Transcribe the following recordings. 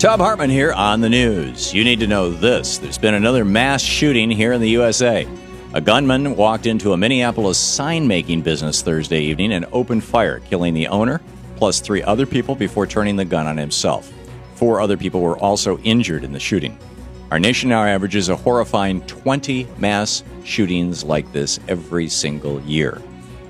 Tom Hartman here on the news. You need to know this. There's been another mass shooting here in the USA. A gunman walked into a Minneapolis sign-making business Thursday evening and opened fire, killing the owner, plus 3 other people before turning the gun on himself. 4 other people were also injured in the shooting. Our nation now averages a horrifying 20 mass shootings like this every single year.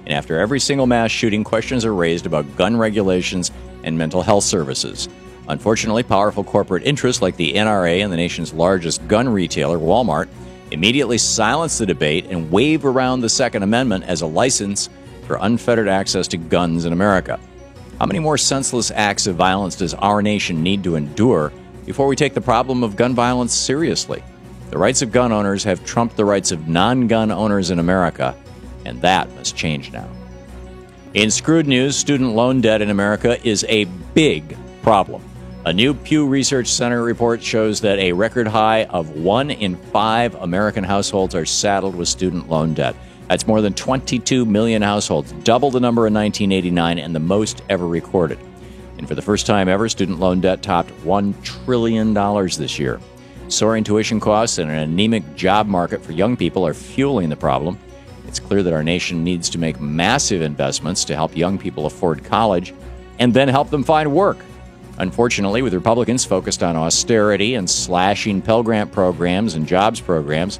And after every single mass shooting, questions are raised about gun regulations and mental health services. Unfortunately, powerful corporate interests like the NRA and the nation's largest gun retailer, Walmart, immediately silence the debate and wave around the Second Amendment as a license for unfettered access to guns in America. How many more senseless acts of violence does our nation need to endure before we take the problem of gun violence seriously? The rights of gun owners have trumped the rights of non-gun owners in America, and that must change now. In screwed news, student loan debt in America is a big problem. A new Pew Research Center report shows that a record high of 1 in 5 American households are saddled with student loan debt. That's more than 22 million households, double the number in 1989 and the most ever recorded. And for the first time ever, student loan debt topped $1 trillion this year. Soaring tuition costs and an anemic job market for young people are fueling the problem. It's clear that our nation needs to make massive investments to help young people afford college and then help them find work. Unfortunately, with Republicans focused on austerity and slashing Pell Grant programs and jobs programs,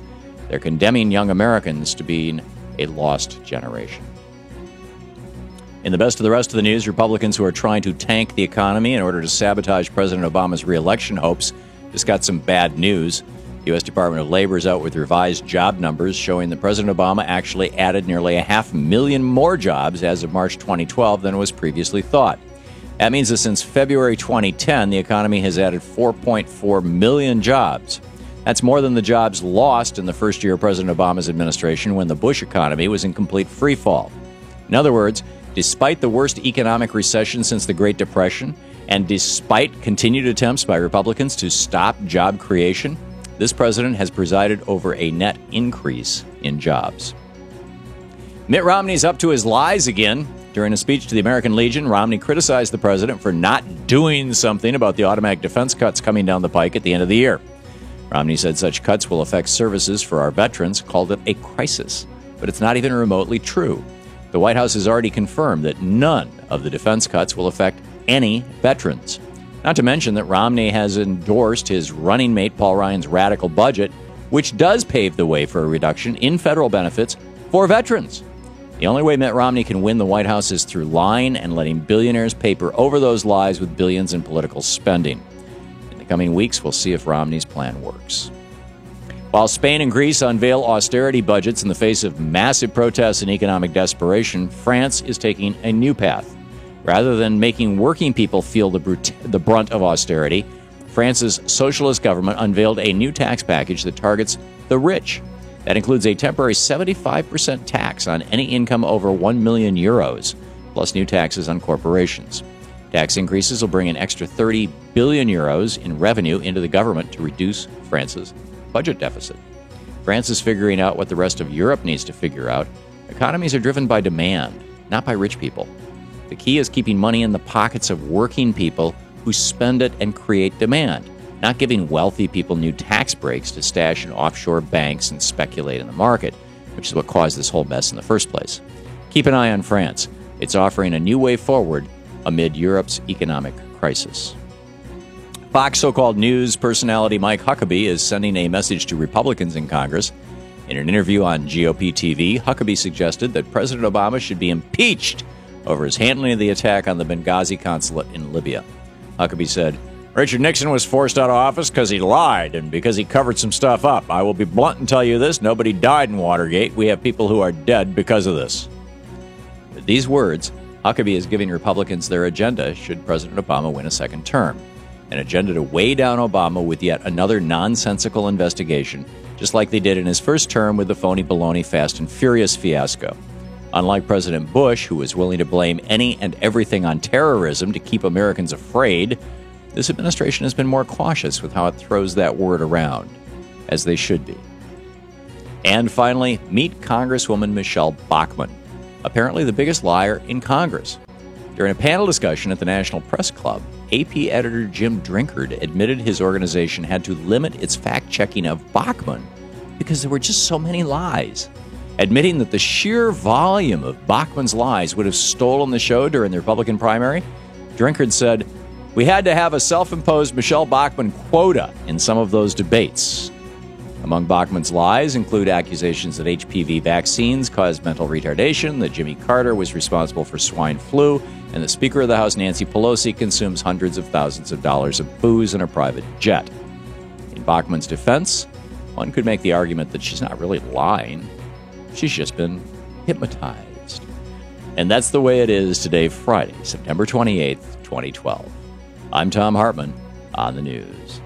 they're condemning young Americans to being a lost generation. In the best of the rest of the news, Republicans who are trying to tank the economy in order to sabotage President Obama's re-election hopes just got some bad news. The U.S. Department of Labor is out with revised job numbers showing that President Obama actually added nearly 500,000 more jobs as of March 2012 than was previously thought. That means that since February 2010, the economy has added 4.4 million jobs. That's more than the jobs lost in the first year of President Obama's administration when the Bush economy was in complete freefall. In other words, despite the worst economic recession since the Great Depression, and despite continued attempts by Republicans to stop job creation, this president has presided over a net increase in jobs. Mitt Romney's up to his lies again. During a speech to the American Legion, Romney criticized the president for not doing something about the automatic defense cuts coming down the pike at the end of the year. Romney said such cuts will affect services for our veterans, called it a crisis. But it's not even remotely true. The White House has already confirmed that none of the defense cuts will affect any veterans. Not to mention that Romney has endorsed his running mate Paul Ryan's radical budget, which does pave the way for a reduction in federal benefits for veterans. The only way Mitt Romney can win the White House is through lying and letting billionaires paper over those lies with billions in political spending. In the coming weeks, we'll see if Romney's plan works. While Spain and Greece unveil austerity budgets in the face of massive protests and economic desperation, France is taking a new path. Rather than making working people feel the brunt of austerity, France's socialist government unveiled a new tax package that targets the rich. That includes a temporary 75% tax on any income over 1 million euros, plus new taxes on corporations. Tax increases will bring an extra 30 billion euros in revenue into the government to reduce France's budget deficit. France is figuring out what the rest of Europe needs to figure out. Economies are driven by demand, not by rich people. The key is keeping money in the pockets of working people who spend it and create demand, not giving wealthy people new tax breaks to stash in offshore banks and speculate in the market, which is what caused this whole mess in the first place. Keep an eye on France. It's offering a new way forward amid Europe's economic crisis. Fox so-called news personality Mike Huckabee is sending a message to Republicans in Congress. In an interview on GOP TV, Huckabee suggested that President Obama should be impeached over his handling of the attack on the Benghazi consulate in Libya. Huckabee said, "Richard Nixon was forced out of office because he lied and because he covered some stuff up. I will be blunt and tell you this, nobody died in Watergate. We have people who are dead because of this." With these words, Huckabee is giving Republicans their agenda should President Obama win a second term. An agenda to weigh down Obama with yet another nonsensical investigation, just like they did in his first term with the phony baloney Fast and Furious fiasco. Unlike President Bush, who was willing to blame any and everything on terrorism to keep Americans afraid, this administration has been more cautious with how it throws that word around, as they should be. And finally, meet Congresswoman Michelle Bachmann, apparently the biggest liar in Congress. During a panel discussion at the National Press Club, AP editor Jim Drinkard admitted his organization had to limit its fact-checking of Bachmann because there were just so many lies. Admitting that the sheer volume of Bachmann's lies would have stolen the show during the Republican primary, Drinkard said, "We had to have a self-imposed Michelle Bachmann quota in some of those debates." Among Bachmann's lies include accusations that HPV vaccines caused mental retardation, that Jimmy Carter was responsible for swine flu, and the Speaker of the House, Nancy Pelosi, consumes hundreds of thousands of dollars of booze in a private jet. In Bachmann's defense, one could make the argument that she's not really lying. She's just been hypnotized. And that's the way it is today, Friday, September 28th, 2012. I'm Thom Hartmann on the news.